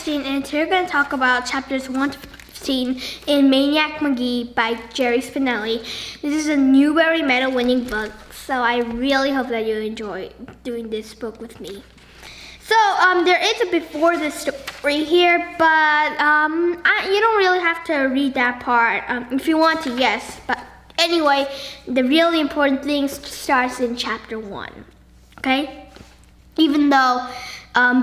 And today we're going to talk about chapters 1 to 15 in Maniac Magee by Jerry Spinelli. This is a Newbery Medal winning book, so I really hope that you enjoy doing this book with me. So there is a before the story here, but you don't really have to read that part. If you want to, yes. But anyway, the really important thing starts in chapter 1, okay? Even though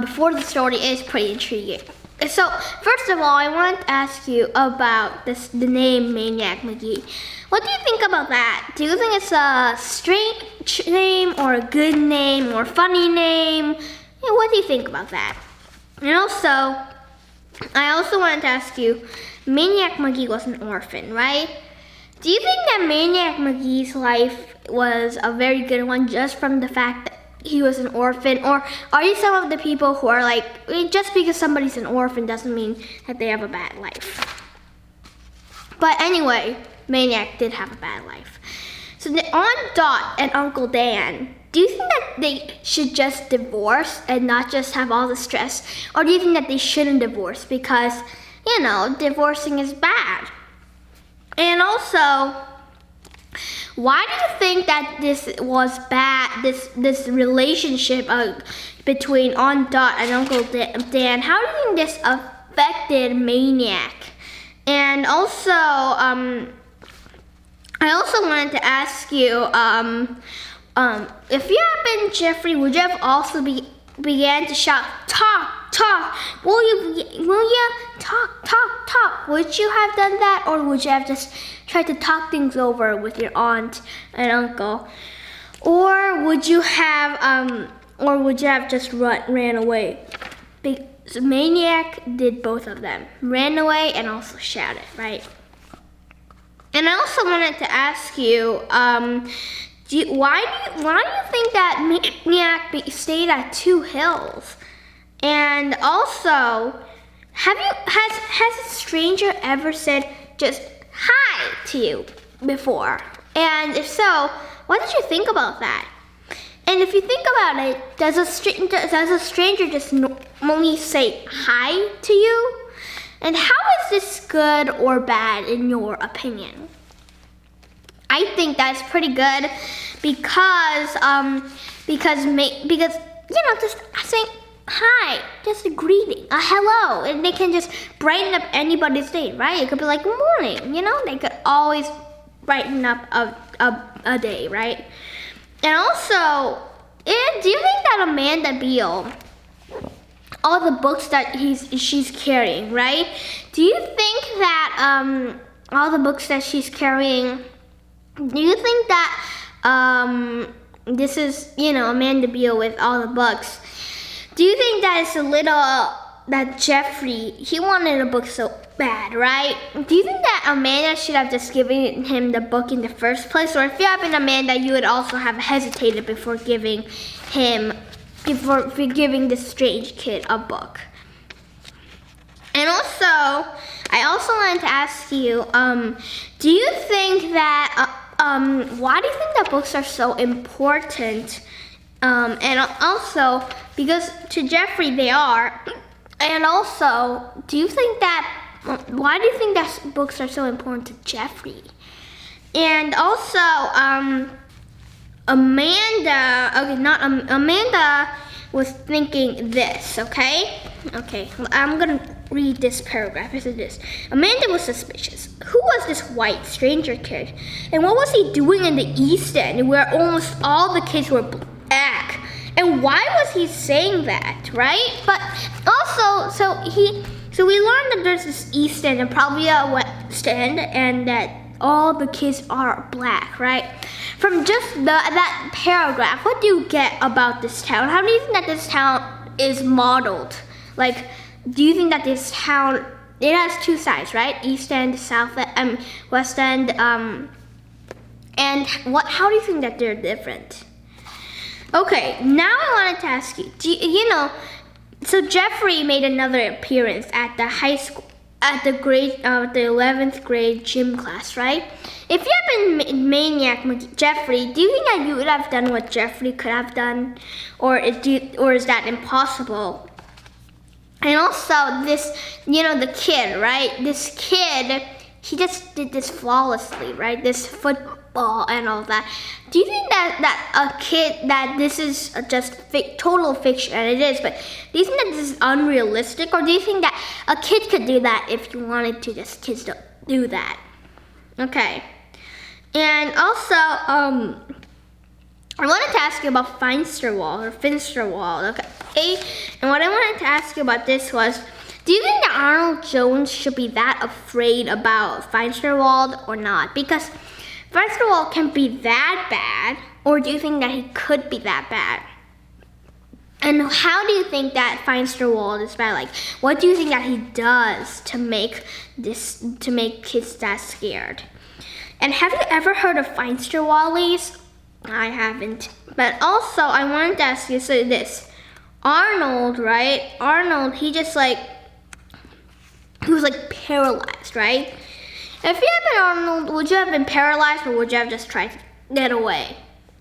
before the story is pretty intriguing. So, first of all, I want to ask you about the name Maniac Magee. What do you think about that? Do you think it's a strange name, or a good name, or a funny name? What do you think about that? And also, I also wanted to ask you, Maniac Magee was an orphan, right? Do you think that Maniac Magee's life was a very good one just from the fact that he was an orphan? Or are you some of the people who are like, just because somebody's an orphan doesn't mean that they have a bad life? But anyway, Maniac did have a bad life. So the Aunt Dot and Uncle Dan, do you think that they should just divorce and not just have all the stress? Or do you think that they shouldn't divorce because, you know, divorcing is bad? And also, why do you think that this was bad, this relationship between Aunt Dot and Uncle Dan? How do you think this affected Maniac? And also, I also wanted to ask you, if you had been Jeffrey, would you have also began to shout, "Talk, talk"? Will you talk, talk, talk? Would you have done that, or would you have just tried to talk things over with your aunt and uncle? Or would you have just ran away? Because Maniac did both of them, ran away and also shouted, right? And I also wanted to ask you, why do you think that Maniac stayed at 2 Hills? And also, has a stranger ever said just hi to you before? And if so, what did you think about that? And if you think about it, does a stranger just normally say hi to you? And how is this good or bad in your opinion? I think that's pretty good because you know, just saying hi, just a greeting, a hello, and they can just brighten up anybody's day, right? It could be like good morning, you know, they could always brighten up a day, right? And also, do you think that Amanda Beale, all the books that she's carrying, right? Do you think that all the books that she's carrying, do you think that this is, you know, Amanda Beale with all the books? Do you think that it's that Jeffrey, he wanted a book so bad, right? Do you think that Amanda should have just given him the book in the first place? Or if you had been Amanda, you would also have hesitated before giving this strange kid a book? And also, I also wanted to ask you, do you think that, why do you think that books are so important? And also, because to Jeffrey they are, and also, why do you think that books are so important to Jeffrey? And also, Amanda was thinking this, okay? Okay, I'm gonna read this paragraph. This is this. Amanda was suspicious. Who was this white stranger kid? And what was he doing in the East End where almost all the kids were black? And why was he saying that, right? But also, so we learned that there's this East End and probably a stand and that all the kids are black, right? From just that paragraph, what do you get about this town? How do you think that this town is modeled? Like, do you think that this town, it has two sides, right? East End, South End, West End, and how do you think that they're different? Okay, now I wanted to ask you, so Jeffrey made another appearance at the high school, at the 11th grade gym class, right? If you had been Maniac Jeffrey, do you think that you would have done what Jeffrey could have done? Or is that impossible? And also this, the kid, right? This kid, he just did this flawlessly, right? This football and all that. Do you think that this is just total fiction, and it is, but do you think that this is unrealistic, or do you think that a kid could do that if you wanted to, just kids don't do that? Okay. And also, I wanted to ask you about Finsterwald, okay? And what I wanted to ask you about this was, do you think that Arnold Jones should be that afraid about Finsterwald or not? Because Finsterwald can be that bad, or do you think that he could be that bad? And how do you think that Finsterwald is bad? Like, what do you think that he does to make kids that scared? And have you ever heard of Finsterwallies? I haven't. But also, I wanted to ask you this. Arnold, right? Arnold, he was paralyzed, right? If you had been Arnold, would you have been paralyzed, or would you have just tried to get away?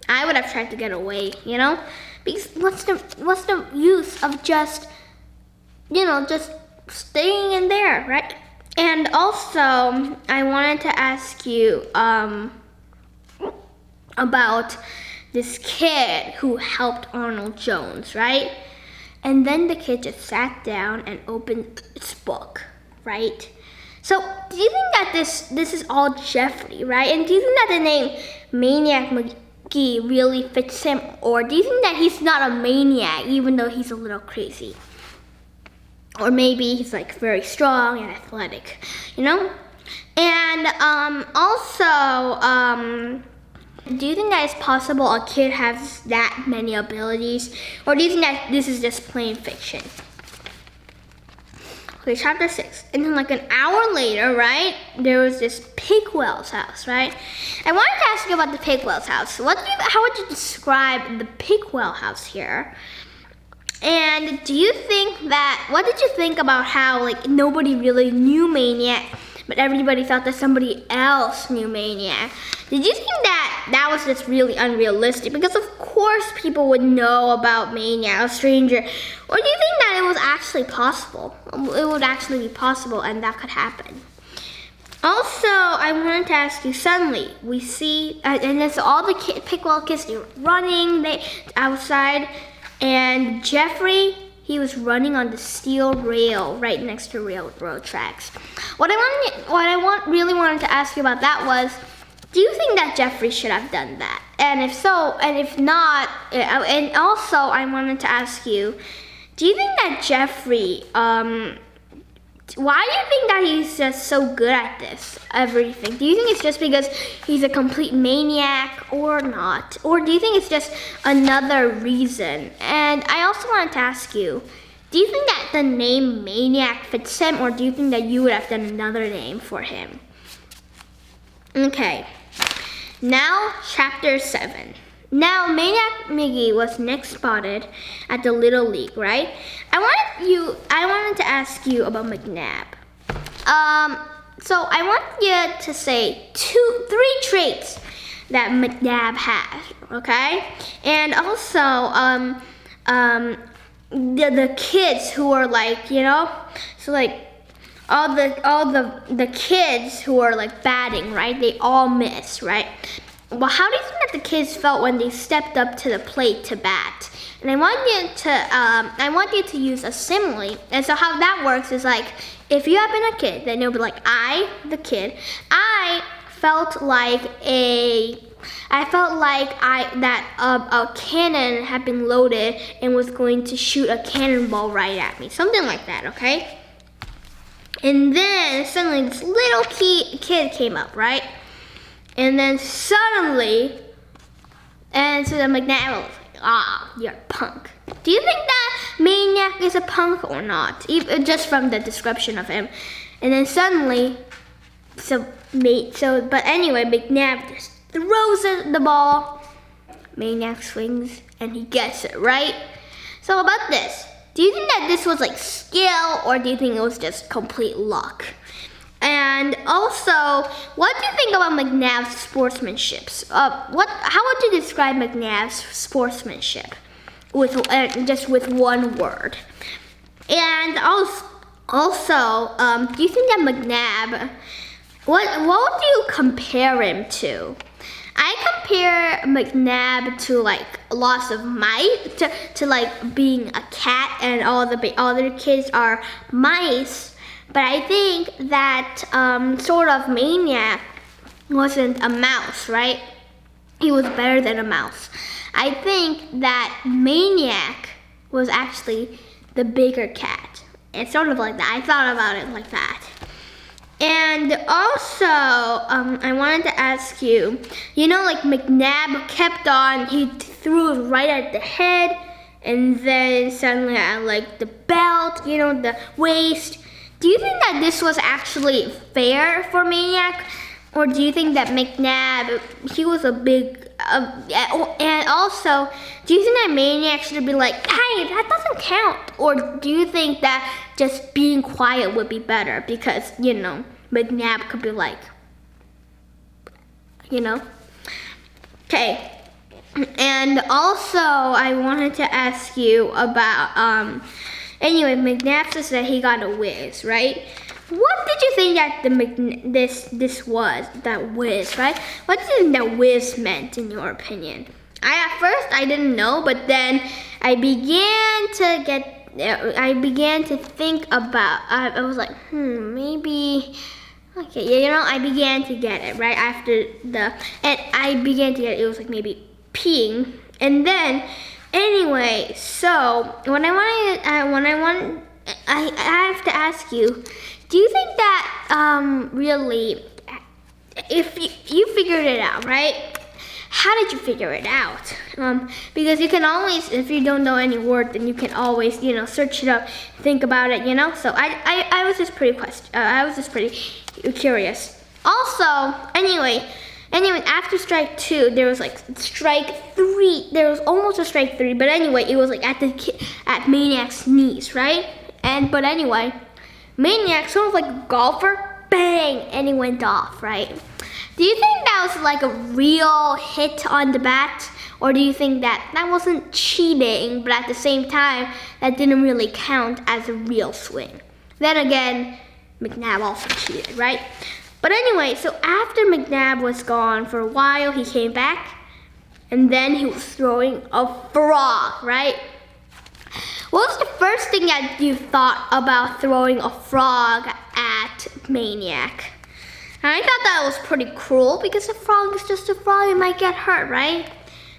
I would have tried to get away, Because what's the use of just staying in there, right? And also, I wanted to ask you about this kid who helped Arnold Jones, right? And then the kid just sat down and opened its book, right? So, do you think that this is all Jeffrey, right? And do you think that the name Maniac Magee really fits him? Or do you think that he's not a maniac, even though he's a little crazy? Or maybe he's very strong and athletic, And also, do you think that it's possible a kid has that many abilities? Or do you think that this is just plain fiction? Okay, chapter 6. And then an hour later, right, there was this Pigwell's house, right? I wanted to ask you about the Pigwell's house. How would you describe the Pigwell house here? And what did you think about how nobody really knew Maniac, but everybody thought that somebody else knew Maniac? Did you think that was just really unrealistic? Because of course people would know about Maniac, a stranger. Or do you think that it was actually possible? It would actually be possible and that could happen. Also, I wanted to ask you, suddenly we see, and it's all the Pigwell kids, they're running outside, and Jeffrey, he was running on the steel rail right next to railroad tracks. What I really wanted to ask you about that was, do you think that Jeffrey should have done that? And if so, and if not, and also I wanted to ask you, do you think that Jeffrey, why do you think that he's just so good at everything? Do you think it's just because he's a complete maniac or not? Or do you think it's just another reason? And I also wanted to ask you, do you think that the name Maniac fits him, or do you think that you would have done another name for him? Okay, now chapter 7. Now, Maniac Magee was next spotted at the Little League, right? I wanted to ask you about McNabb. So I want you to say 3 traits that McNabb has, okay? And also, the kids who are all the kids who are batting, right? They all miss, right? Well, how do you think that the kids felt when they stepped up to the plate to bat? And I want you to use a simile. And so how that works is if you have been a kid, then you'll be I, the kid, I felt like a cannon had been loaded and was going to shoot a cannonball right at me. Something like that, okay? And then suddenly this little kid came up, right? And then suddenly, and so the McNabb was like, you're a punk. Do you think that Maniac is a punk or not? Even just from the description of him. And then suddenly, but anyway, McNabb just throws the ball. Maniac swings and he gets it, right? So about this, do you think that this was like skill or do you think it was just complete luck? And also, what do you think about McNabb's sportsmanship? How would you describe McNabb's sportsmanship just with one word? And also, do you think that McNabb, what would you compare him to? I compare McNabb to like loss of might, to like being a cat and all the other kids are mice. But I think that sort of Maniac wasn't a mouse, right? He was better than a mouse. I think that Maniac was actually the bigger cat. It's sort of like that. I thought about it like that. And also, I wanted to ask you, like McNabb kept on, he threw it right at the head, and then suddenly at like the belt, the waist. Do you think that this was actually fair for Maniac? Or do you think that McNabb, he was a big, and also, do you think that Maniac should be like, hey, that doesn't count? Or do you think that just being quiet would be better? Because, McNabb could be like, Okay. And also, I wanted to ask you about, anyway, McNabb says that he got a whiz, right? What did you think that this was, that whiz, right? What did you think that whiz meant in your opinion? At first I didn't know, but then I began to think about, I was like, maybe, okay, I began to get it, right? And I began to get it, it was like maybe peeing. And then, anyway, so I have to ask you, do you think that really, if you figured it out, right? How did you figure it out? Because you can always, if you don't know any word, then you can always, search it up, think about it, So I was just pretty curious. Also, anyway, after strike 2, there was like strike 3. There was almost a strike 3, but anyway, it was like at Maniac's knees, right? But anyway, Maniac, sort of like a golfer, bang, and he went off, right? Do you think that was like a real hit on the bat? Or do you think that wasn't cheating, but at the same time, that didn't really count as a real swing? Then again, McNabb also cheated, right? But anyway, so after McNabb was gone for a while, he came back, and then he was throwing a frog, right? What was the first thing that you thought about throwing a frog at Maniac? And I thought that was pretty cruel because a frog is just a frog, it might get hurt, right?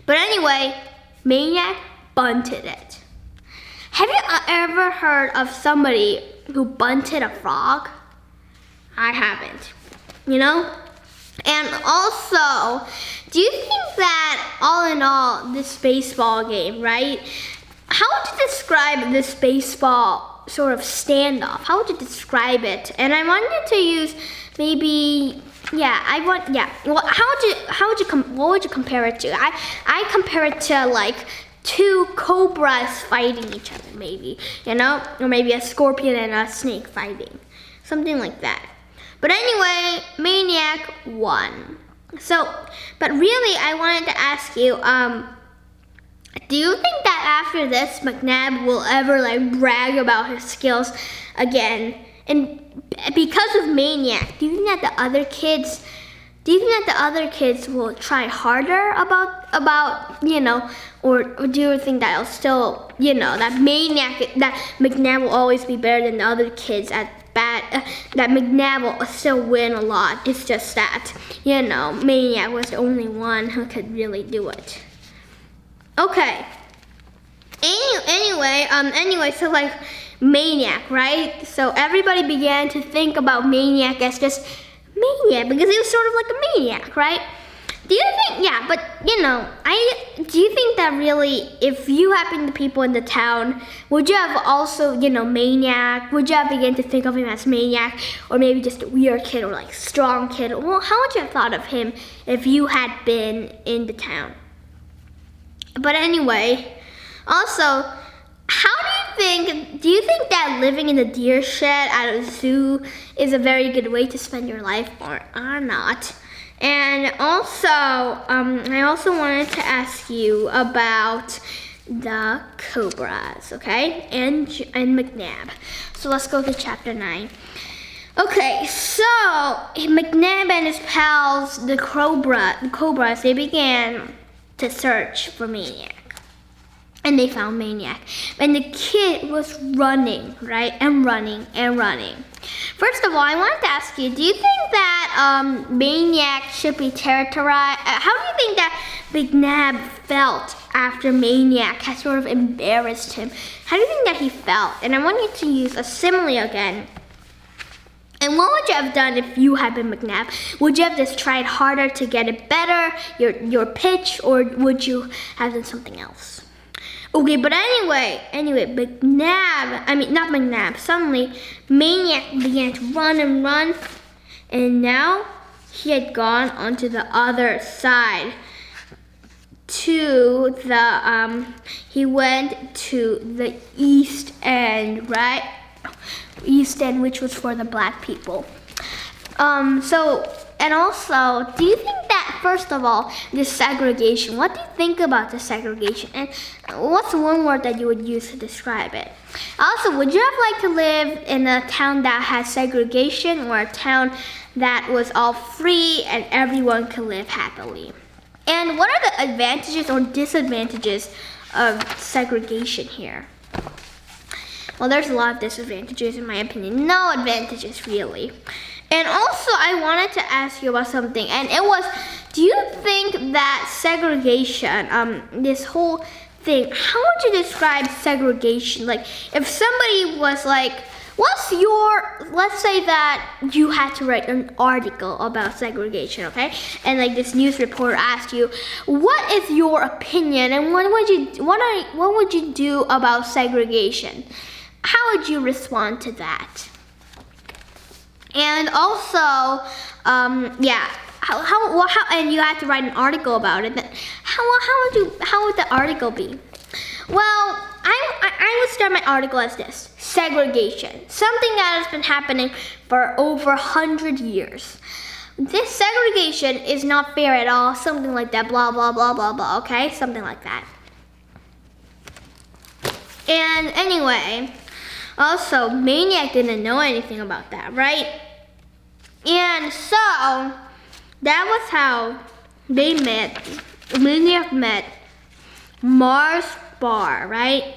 But anyway, Maniac bunted it. Have you ever heard of somebody who bunted a frog? I haven't, And also, do you think that all in all, this baseball game, right? How would you describe this baseball sort of standoff? How would you describe it? And I wanted to use maybe, what would you compare it to? I compare it to like 2 cobras fighting each other, maybe, or maybe a scorpion and a snake fighting, something like that. But anyway, Maniac won. So, but really, I wanted to ask you, do you think that after this, McNabb will ever like brag about his skills again? And because of Maniac, do you think that the other kids will try harder about or do you think that it'll still, that McNabb will always be better than the other kids at bat, that McNabb will still win a lot? It's just that, Maniac was the only one who could really do it. Okay. Anyway, so like, Maniac, right? So everybody began to think about Maniac as just Maniac because he was sort of like a maniac, right? Do you think, yeah, but do you think that really, if you had been the people in the town, would you have also, Maniac? Would you have begun to think of him as Maniac, or maybe just a weird kid or like strong kid? Well, how would you have thought of him if you had been in the town? But anyway, also, do you think that living in a deer shed at a zoo is a very good way to spend your life, or not? And also, I also wanted to ask you about the cobras, okay? And McNabb. So let's go to chapter 9. Okay, so McNabb and his pals, the cobras, they began to search for Maniac. And they found Maniac. And the kid was running, right? And running and running. First of all, I wanted to ask you, do you think that Maniac should be terrorized? How do you think that McNabb felt after Maniac had sort of embarrassed him? How do you think that he felt? And I want you to use a simile again. And what would you have done if you had been McNabb? Would you have just tried harder to get it better, your pitch, or would you have done something else? Okay, but anyway, not McNabb, suddenly Maniac began to run and run, and now he had gone onto the other side he went to the East End, right? East End, which was for the black people. And also, do you think that, first of all, this segregation, what do you think about the segregation? And what's one word that you would use to describe it? Also, would you have liked to live in a town that has segregation, or a town that was all free and everyone could live happily? And what are the advantages or disadvantages of segregation here? Well, there's a lot of disadvantages in my opinion. No advantages, really. And also, I wanted to ask you about something, and it was, do you think that segregation, this whole thing, how would you describe segregation? Like, if somebody was like, let's say that you had to write an article about segregation, okay? And like this news reporter asked you, what is your opinion, and what would you do about segregation? How would you respond to that? And also, and you had to write an article about it. How would the article be? Well, I would start my article as this: segregation, something that has been happening for over 100 years. This segregation is not fair at all. Something like that. Blah blah blah blah blah. Okay, something like that. And anyway, also, Maniac didn't know anything about that, right? And so, that was how they met. Maniac met Mars Bar, right?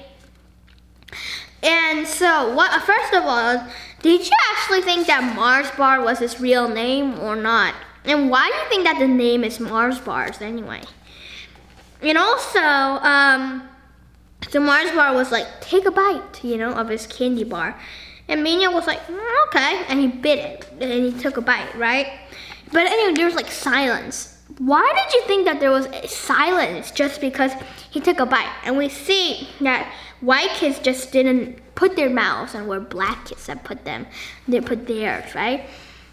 And so, first of all, did you actually think that Mars Bar was his real name or not? And why do you think that the name is Mars Bars anyway? And also, so Mars Bar was like, take a bite, of his candy bar. And Maniac was like, okay, and he bit it, and he took a bite, right? But anyway, there was like silence. Why did you think that there was silence just because he took a bite? And we see that white kids just didn't put their mouths on where black kids had put theirs, right?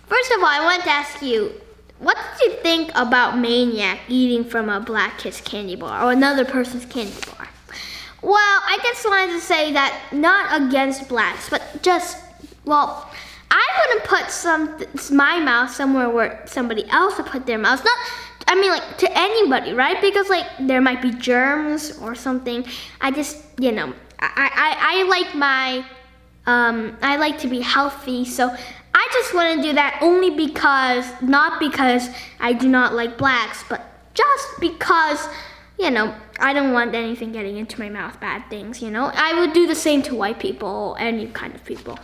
First of all, I wanted to ask you, what did you think about Maniac eating from a black kid's candy bar or another person's candy bar? Well, I just wanted to say that not against blacks, but just, I wouldn't put my mouth somewhere where somebody else would put their mouth. To anybody, right? Because there might be germs or something. I just, I like to be healthy, so I just wouldn't do that not because I do not like blacks, but just because, I don't want anything getting into my mouth, bad things, I would do the same to white people, any kind of people.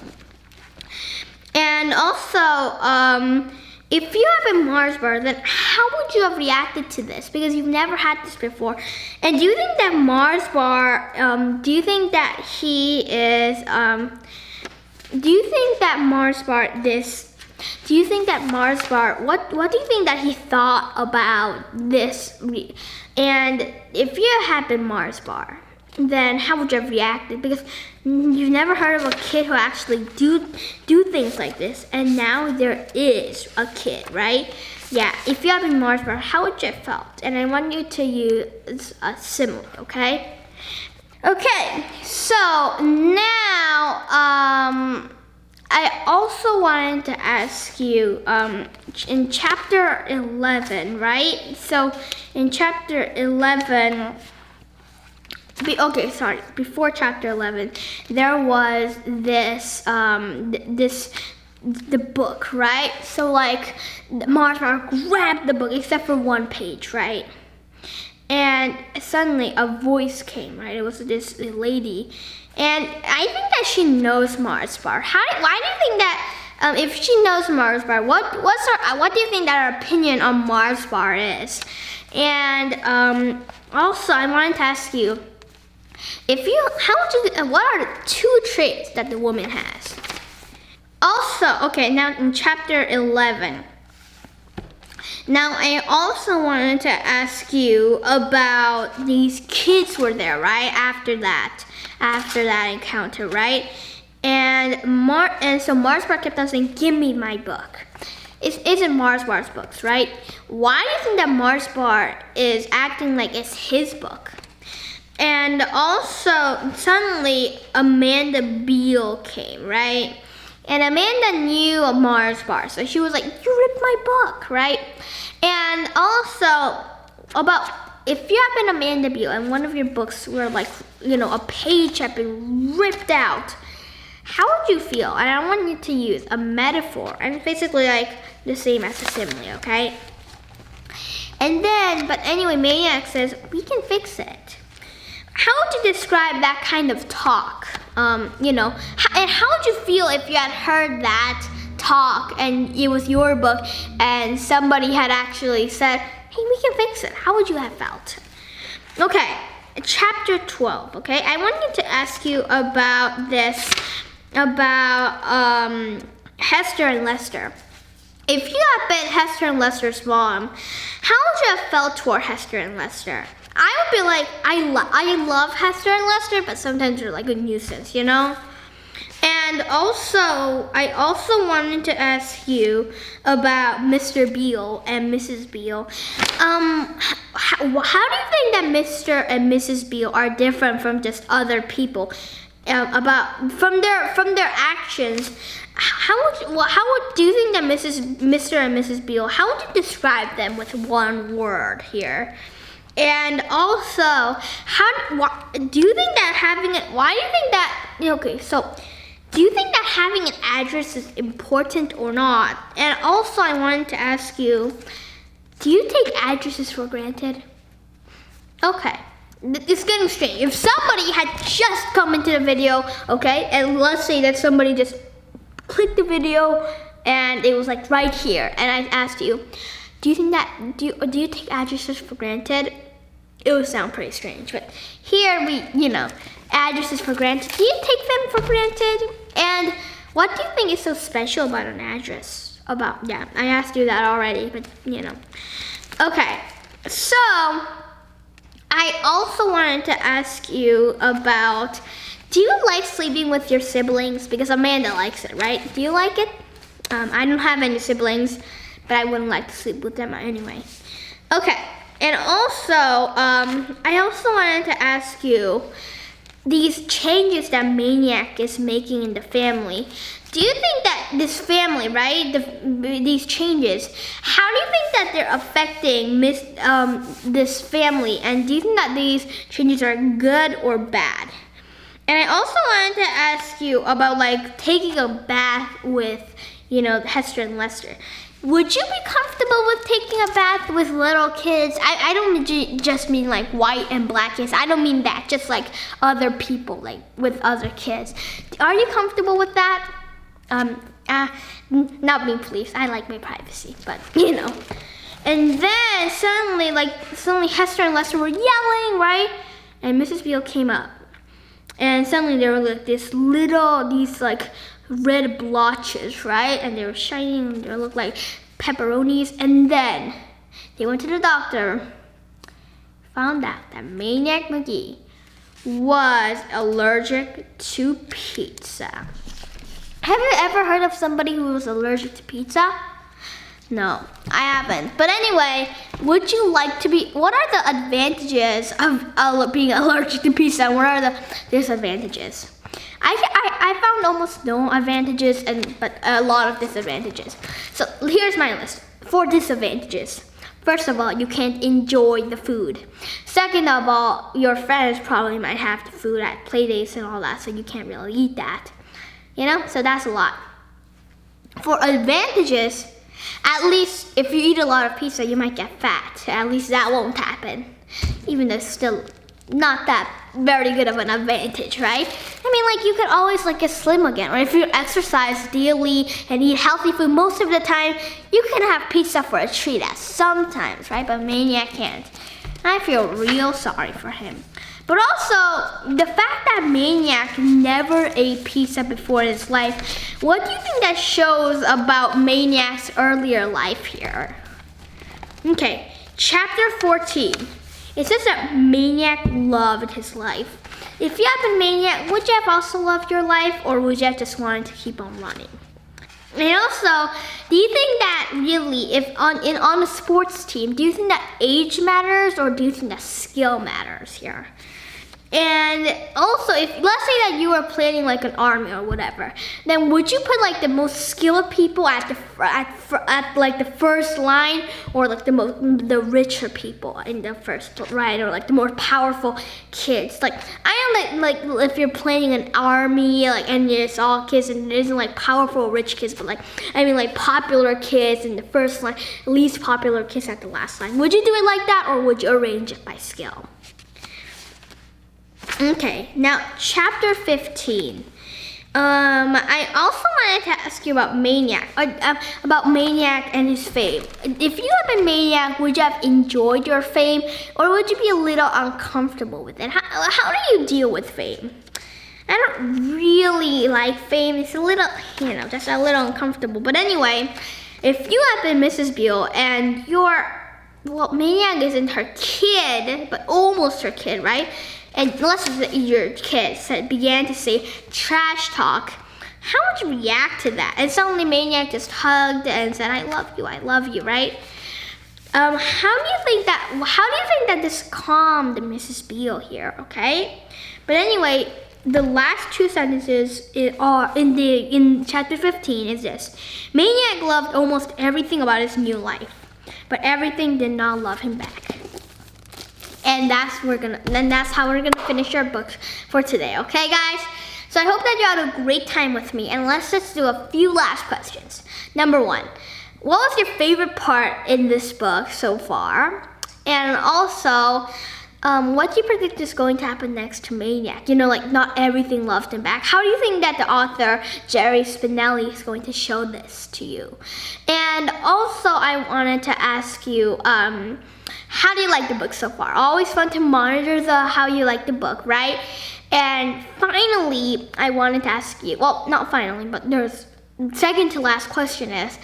And also, if you have a Mars bar, then how would you have reacted to this? Because you've never had this before. And do you think that Mars bar, do you think that he is, do you think that Mars bar, what do you think that he thought about this? And if you had been Mars bar, then how would you have reacted? Because you've never heard of a kid who actually do things like this, and now there is a kid, right? Yeah, if you have been Mars bar, how would you have felt? And I want you to use a simile, okay? Okay, so now, I also wanted to ask you, in chapter 11, right? So in chapter 11, before chapter 11, there was this, the book, right? So like, Mars bar grabbed the book, except for one page, right? And suddenly a voice came, right? It was this lady. And I think that she knows Mars bar. Why do you think that, if she knows Mars bar, what do you think that her opinion on Mars bar is? And also, I wanted to ask you, what are the 2 traits that the woman has? Also, okay, now in chapter 11. Now, I also wanted to ask you about these kids were there, right? After that encounter, right? And so Mars bar kept on saying, "Give me my book." It isn't Mars bar's books, right? Why do you think that Mars bar is acting like it's his book? And also, suddenly, Amanda Beale came, right? And Amanda knew a Mars bar, so she was like, "You ripped my book," right? And also, if you have been Amanda Beale and one of your books were like, a page had been ripped out, how would you feel? And I want you to use a metaphor, and it's basically like the same as a simile, okay? And then, but anyway, Maniac says, "We can fix it." How would you describe that kind of talk? And how would you feel if you had heard that talk and it was your book and somebody had actually said, "Hey, we can fix it"? How would you have felt? Okay, chapter 12, okay? I want you to ask you about this, about Hester and Lester. If you had been Hester and Lester's mom, how would you have felt toward Hester and Lester? I would be like, I love Hester and Lester, but sometimes they're like a nuisance, And also, I also wanted to ask you about Mr. Beale and Mrs. Beale. How do you think that Mr. and Mrs. Beale are different from just other people? From their actions, do you think that Mr. and Mrs. Beale, how would you describe them with one word here? And also, do you think that having an address is important or not? And also, I wanted to ask you, do you take addresses for granted? Okay, it's getting strange. If somebody had just come into the video, okay, and let's say that somebody just clicked the video and it was like right here, and I asked you, do you take addresses for granted? It would sound pretty strange, but here addresses for granted. Do you take them for granted? And what do you think is so special about an address? I asked you that already, but Okay, so I also wanted to ask you about, do you like sleeping with your siblings? Because Amanda likes it, right? Do you like it? I don't have any siblings, but I wouldn't like to sleep with them anyway. Okay, and also, I also wanted to ask you, these changes that Maniac is making in the family, do you think that this family, right, these changes, how do you think that they're affecting this family? And do you think that these changes are good or bad? And I also wanted to ask you about like taking a bath with, Hester and Lester. Would you be comfortable with taking a bath with little kids? I don't just mean like white and black kids. I don't mean that. Just like other people, like with other kids. Are you comfortable with that? Not being policed. I like my privacy, but you know. And then suddenly Hester and Lester were yelling, right? And Mrs. Beale came up. And suddenly there were like these like red blotches, right? And they were shining, they looked like pepperonis. And then they went to the doctor, found out that Maniac Magee was allergic to pizza. Have you ever heard of somebody who was allergic to pizza? No, I haven't. But anyway, what are the advantages of being allergic to pizza, and what are the disadvantages? I found almost no advantages, but a lot of disadvantages. So here's my list. 4 disadvantages. First of all, you can't enjoy the food. Second of all, your friends probably might have the food at play dates and all that, so you can't really eat that. You know, so that's a lot. For advantages, at least if you eat a lot of pizza, you might get fat. At least that won't happen. Even though it's still not that very good of an advantage, right? I mean, like, you could always like get slim again, right? If you exercise daily and eat healthy food most of the time, you can have pizza for a treat at sometimes, right? But Maniac can't. I feel real sorry for him. But also, the fact that Maniac never ate pizza before in his life, what do you think that shows about Maniac's earlier life here? Okay, chapter 14. It says that Maniac loved his life. If you have been Maniac, would you have also loved your life, or would you have just wanted to keep on running? And also, do you think that really, if on a sports team, do you think that age matters, or do you think that skill matters here? And also, let's say that you were planning like an army or whatever, then would you put like the most skilled people at like the first line, or like the richer people in the first line, or like the more powerful kids? Like, I know that like if you're planning an army, like, and it's all kids and it isn't like powerful rich kids, but like I mean like popular kids in the first line, least popular kids at the last line. Would you do it like that, or would you arrange it by skill? Okay, now chapter 15. I also wanted to ask you about Maniac, and his fame. If you had been Maniac, would you have enjoyed your fame, or would you be a little uncomfortable with it? How do you deal with fame? I don't really like fame. It's a little, just a little uncomfortable. But anyway, if you had been Mrs. Beale and Maniac isn't her kid, but almost her kid, right? And unless your kid began to say trash talk, how would you react to that? And suddenly Maniac just hugged and said, I love you, right? How do you think that this calmed Mrs. Beale here, okay? But anyway, the last 2 sentences are in chapter 15 is this. Maniac loved almost everything about his new life, but everything did not love him back. And that's how we're gonna finish our book for today, okay guys? So I hope that you had a great time with me, and let's just do a few last questions. Number 1, what was your favorite part in this book so far? And also, what do you predict is going to happen next to Maniac? Like not everything loved him back. How do you think that the author, Jerry Spinelli, is going to show this to you? And also, I wanted to ask you, how do you like the book so far? Always fun to monitor how you like the book, right? And finally, I wanted to ask you, well, not finally, but there's second to last question is,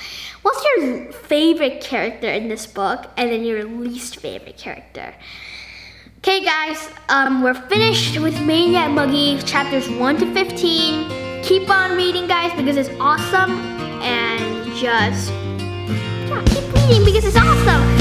what's your favorite character in this book, and then your least favorite character? Okay guys, we're finished with Maniac Magee chapters 1 to 15. Keep on reading guys, because it's awesome, and just keep reading because it's awesome.